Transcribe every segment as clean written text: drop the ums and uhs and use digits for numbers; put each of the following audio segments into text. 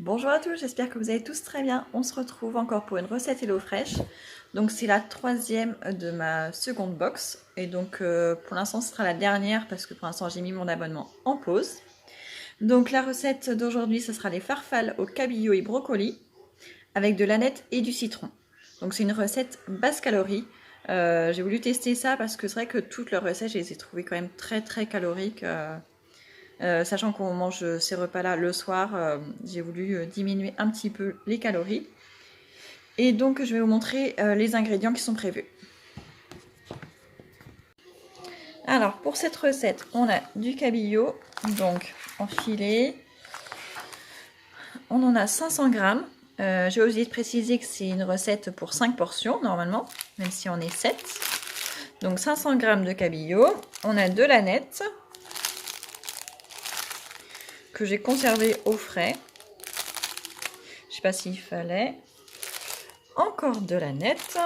Bonjour à tous, j'espère que vous allez tous très bien. On se retrouve encore pour une recette HelloFresh. Donc c'est la troisième de ma seconde box. Et donc pour l'instant ce sera la dernière parce que pour l'instant j'ai mis mon abonnement en pause. Donc la recette d'aujourd'hui ce sera les farfales au cabillaud et brocoli avec de l'aneth et du citron. Donc c'est une recette basse calorie. J'ai voulu tester ça parce que c'est vrai que toutes leurs recettes je les ai trouvées quand même très caloriques. Sachant qu'on mange ces repas-là le soir, j'ai voulu diminuer un petit peu les calories. Et donc je vais vous montrer les ingrédients qui sont prévus. Alors pour cette recette, on a du cabillaud, donc en filet. On en a 500 grammes. J'ai oublié de préciser que c'est une recette pour 5 portions normalement, même si on est 7. Donc 500 grammes de cabillaud. On a de l'aneth que j'ai conservé au frais. Je sais pas s'il fallait. Encore de l'aneth.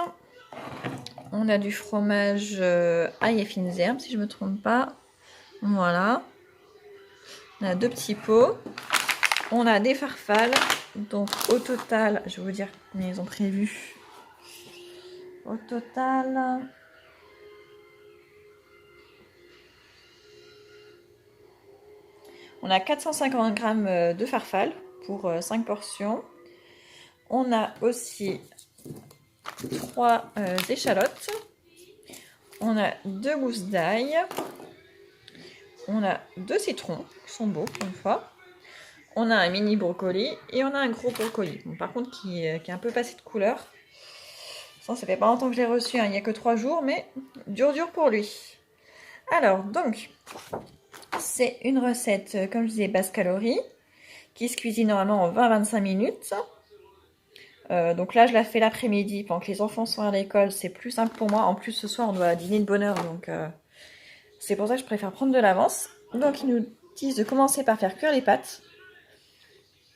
On a du fromage ail et fines herbes, si je ne me trompe pas. Voilà. On a 2 petits pots. On a des farfales. Donc au total, je vais vous dire combien ils ont prévu. Au total, on a 450 grammes de farfales pour 5 portions. On a aussi 3 échalotes. On a 2 gousses d'ail. On a 2 citrons, qui sont beaux pour une fois. On a un mini brocoli et on a un gros brocoli. Bon, par contre, qui est un peu passé de couleur. Ça fait pas longtemps que je l'ai reçu, hein. Il n'y a que 3 jours, mais dur pour lui. Alors, donc, c'est une recette, comme je disais, basse calorie, qui se cuisine normalement en 20-25 minutes. Donc là, je la fais l'après-midi, pendant que les enfants sont à l'école, c'est plus simple pour moi. En plus, ce soir, on doit dîner de bonne heure, donc c'est pour ça que je préfère prendre de l'avance. Donc, ils nous disent de commencer par faire cuire les pâtes.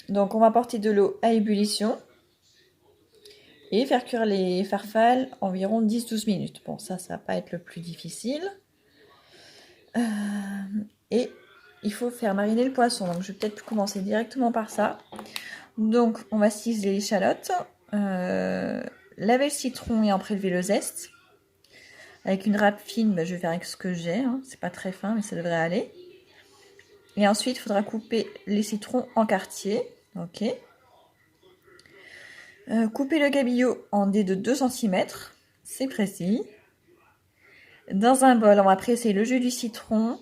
Donc, on va porter de l'eau à ébullition et faire cuire les farfales environ 10-12 minutes. Bon, ça va pas être le plus difficile. Et il faut faire mariner le poisson, donc je vais peut-être commencer directement par ça. Donc, on va ciseler l'échalote, laver le citron et en prélever le zeste. Avec une râpe fine, je vais faire avec ce que j'ai, hein. C'est pas très fin, mais ça devrait aller. Et ensuite, il faudra couper les citrons en quartiers. Ok. Couper le cabillaud en dés de 2 cm, c'est précis. Dans un bol, on va presser le jus du citron.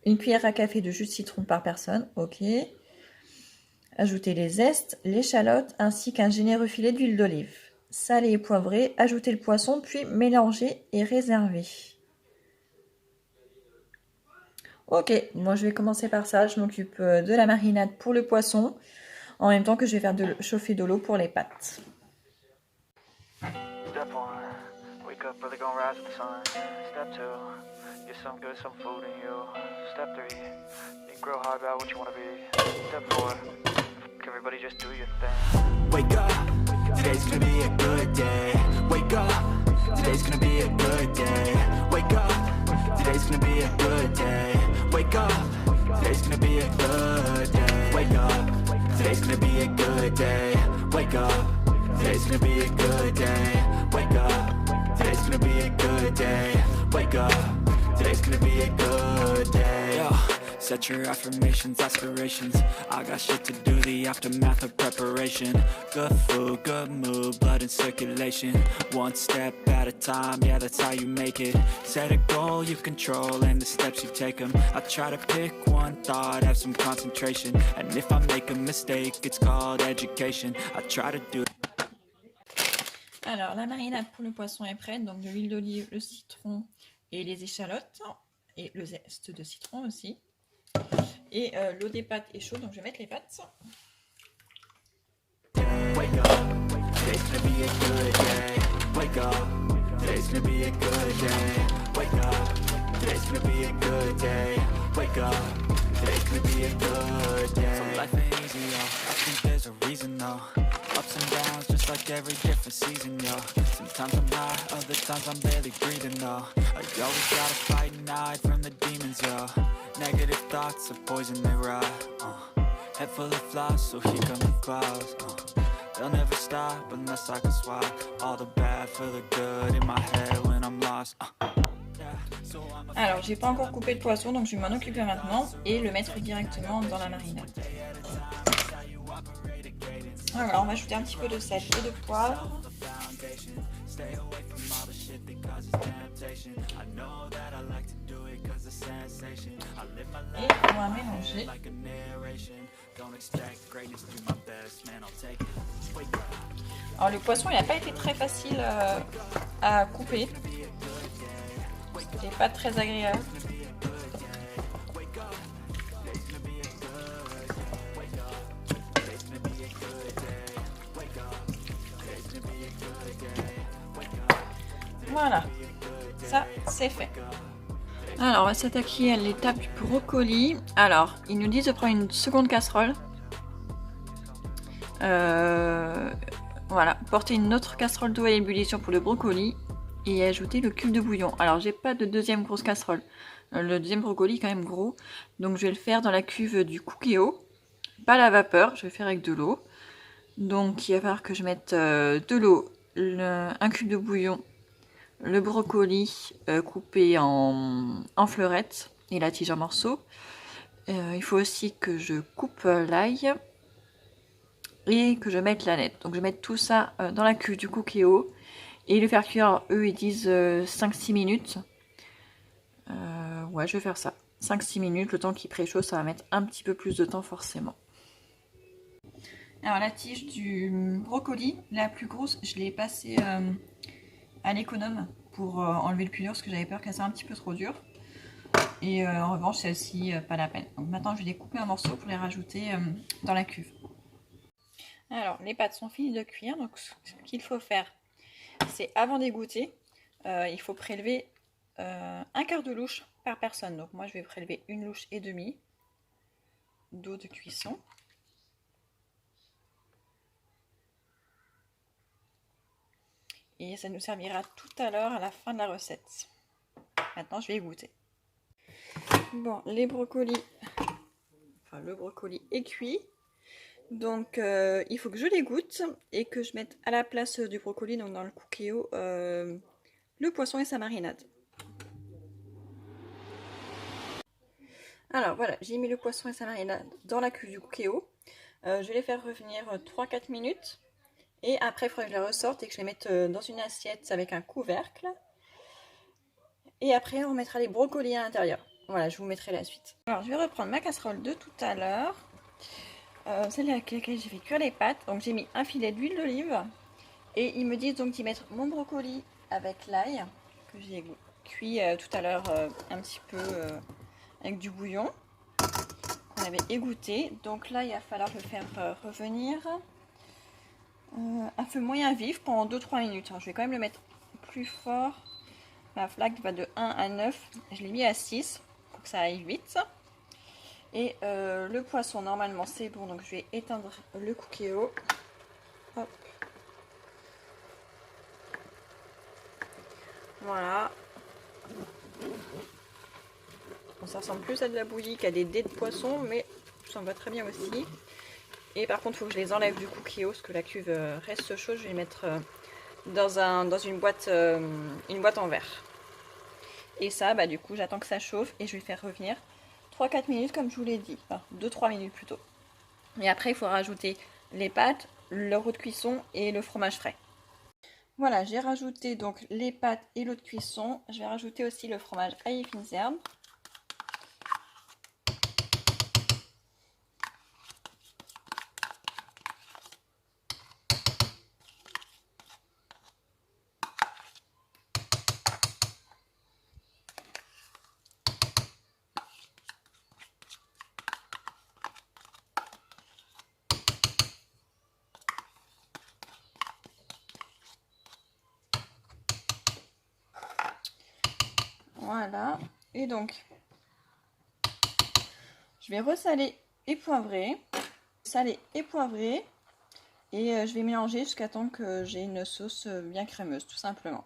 Une cuillère à café de jus de citron par personne, ok. Ajoutez les zestes, l'échalote ainsi qu'un généreux filet d'huile d'olive. Salez et poivrez, ajoutez le poisson, puis mélangez et réservez. Ok, moi je vais commencer par ça. Je m'occupe de la marinade pour le poisson, en même temps que je vais faire chauffer de l'eau pour les pâtes. Step 1, wake up early, gonna rise with the sun. Step 2, get some good, some food in you. Step 3, think real hard about what you wanna be. Step 4, everybody just do your thing. Wake up, today's gonna be a good day. Wake up, today's gonna be a good day. Wake up, today's gonna be a good day. Wake up, today's gonna be a good day. Wake up, today's gonna be a good day. Wake up, today's gonna be a good day. Wake up, today's gonna be a good day. Wake up, today's gonna be a good day. Yo, set your affirmations, aspirations. I got shit to do, the aftermath of preparation. Good food, good mood, blood in circulation. One step at a time, yeah, that's how you make it. Set a goal you control and the steps you take them. I try to pick one thought, have some concentration. And if I make a mistake, it's called education. I try to do. Alors, la marinade pour le poisson est prête. Donc, de l'huile d'olive, le citron et les échalotes. Et le zeste de citron aussi. Et l'eau des pâtes est chaude, donc je vais mettre les pâtes. Wake up, today's gonna be a good day. Wake up, today's gonna be a good day. Wake up, today's gonna be a good day. Wake up, today's gonna be a good day. So life ain't easy, yo. I think there's a reason, though. Ups and downs, just like every different season, yo. Sometimes I'm high, other times I'm barely breathing, though. I always gotta fight and hide from the demons, yo. Negative thoughts are poison, they rot. Head full of flies, so here come the clouds. They'll never stop unless I can swap all the bad for the good in my head when I'm lost. Alors, j'ai pas encore coupé le poisson, donc je vais m'en occuper maintenant et le mettre directement dans la marinade. Alors, on va ajouter un petit peu de sel et de poivre. Et on va mélanger. Alors le poisson il n'a pas été très facile à couper. C'était pas très agréable. Voilà, ça c'est fait. Alors on va s'attaquer à l'étape du brocoli. Alors ils nous disent de prendre une seconde casserole. Voilà, porter une autre casserole d'eau à ébullition pour le brocoli et ajouter le cube de bouillon. Alors j'ai pas de deuxième grosse casserole. Le deuxième brocoli est quand même gros, donc je vais le faire dans la cuve du Cookéo. Pas à la vapeur, je vais faire avec de l'eau. Donc il va falloir que je mette de l'eau, un cube de bouillon, le brocoli coupé en fleurettes et la tige en morceaux. Il faut aussi que je coupe l'ail et que je mette la nette. Donc je vais mettre tout ça dans la cuve du Cookéo et le faire cuire, eux ils disent 5-6 minutes. Ouais, je vais faire ça. 5-6 minutes, le temps qu'il préchauffe, ça va mettre un petit peu plus de temps forcément. Alors la tige du brocoli, la plus grosse, je l'ai passée à l'économe pour enlever le plus dur parce que j'avais peur qu'elle soit un petit peu trop dure. Et en revanche, celle-ci, pas la peine. Donc maintenant, je vais les couper en morceaux pour les rajouter dans la cuve. Alors, les pâtes sont finies de cuire. Donc, ce qu'il faut faire, c'est avant d'égoutter, il faut prélever un quart de louche par personne. Donc, moi, je vais prélever une louche et demie d'eau de cuisson. Et ça nous servira tout à l'heure à la fin de la recette. Maintenant, je vais égoutter. Bon, le brocoli est cuit. Donc, il faut que je l'égoutte et que je mette à la place du brocoli, donc dans le Cookéo, le poisson et sa marinade. Alors voilà, j'ai mis le poisson et sa marinade dans la cuve du Cookéo. Je vais les faire revenir 3-4 minutes. Et après, il faudra que je les ressorte et que je les mette dans une assiette avec un couvercle. Et après, on mettra les brocolis à l'intérieur. Voilà, je vous mettrai la suite. Alors, je vais reprendre ma casserole de tout à l'heure. Celle avec laquelle j'ai fait cuire les pâtes. Donc, j'ai mis un filet d'huile d'olive. Et ils me disent donc d'y mettre mon brocoli avec l'ail, que j'ai cuit tout à l'heure un petit peu avec du bouillon qu'on avait égoutté. Donc là, il va falloir le faire revenir à feu moyen vif pendant 2-3 minutes. Alors, je vais quand même le mettre plus fort. La flaque va de 1 à 9. Je l'ai mis à 6 pour que ça aille vite. Et le poisson, normalement, c'est bon. Donc, je vais éteindre le Cookéo. Hop. Voilà. Bon, ça ressemble plus à de la bouillie qu'à des dés de poisson, mais ça me va très bien aussi. Et par contre, il faut que je les enlève du Cookéo, parce que la cuve reste chaude. Je vais les mettre dans une boîte en verre. Et ça, bah, du coup, j'attends que ça chauffe et je vais faire revenir 3-4 minutes, comme je vous l'ai dit. Enfin, 2-3 minutes plutôt. Et après, il faut rajouter les pâtes, l'eau de cuisson et le fromage frais. Voilà, j'ai rajouté donc les pâtes et l'eau de cuisson. Je vais rajouter aussi le fromage ail et fines herbes. Voilà, et donc je vais ressaler et poivrer, saler et poivrer, et je vais mélanger jusqu'à temps que j'ai une sauce bien crémeuse, tout simplement.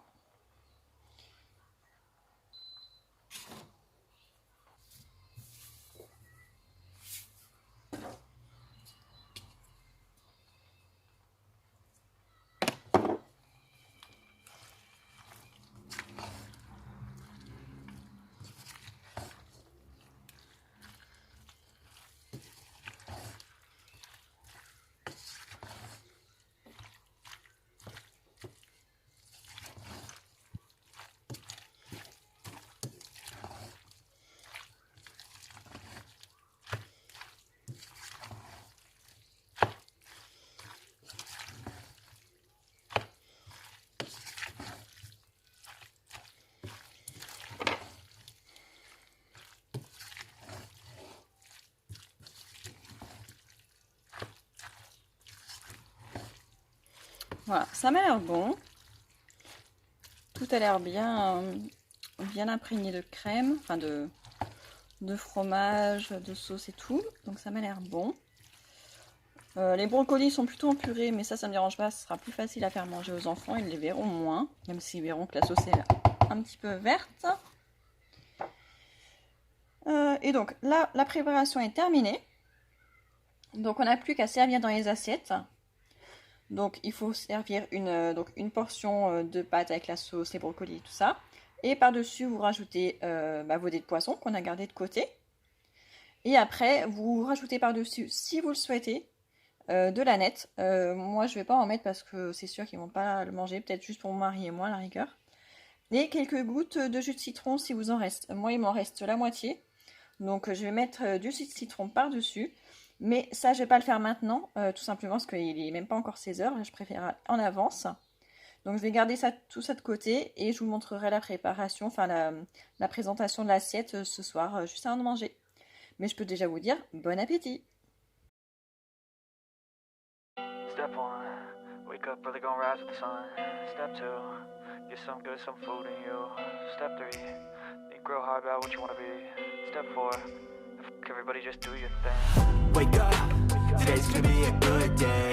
Voilà, ça m'a l'air bon. Tout a l'air bien, bien imprégné de crème, enfin de fromage, de sauce et tout. Donc ça m'a l'air bon. Les brocolis sont plutôt en purée, mais ça ne me dérange pas. Ce sera plus facile à faire manger aux enfants. Ils les verront moins, même s'ils verront que la sauce est un petit peu verte. Et donc là, la préparation est terminée. Donc on n'a plus qu'à servir dans les assiettes. Donc il faut servir une portion de pâte avec la sauce, les brocolis, tout ça. Et par-dessus, vous rajoutez vos dés de poisson qu'on a gardé de côté. Et après, vous rajoutez par-dessus, si vous le souhaitez, de l'aneth. Moi, je ne vais pas en mettre parce que c'est sûr qu'ils ne vont pas le manger. Peut-être juste pour mon mari et moi, à la rigueur. Et quelques gouttes de jus de citron si vous en reste. Moi, il m'en reste la moitié. Donc, je vais mettre du jus de citron par-dessus. Mais ça, je ne vais pas le faire maintenant, tout simplement parce qu'il n'est même pas encore 16h. Je préfère en avance. Donc, je vais garder tout ça de côté et je vous montrerai la préparation, enfin la présentation de l'assiette ce soir, juste avant de manger. Mais je peux déjà vous dire, bon appétit! Step 1, wake up early, gonna rise with the sun. Step 2, get some good, some food in you. Step 3, think real hard about what you wanna be. Step 4, everybody just do your thing. Wake up, today's gonna be a good day.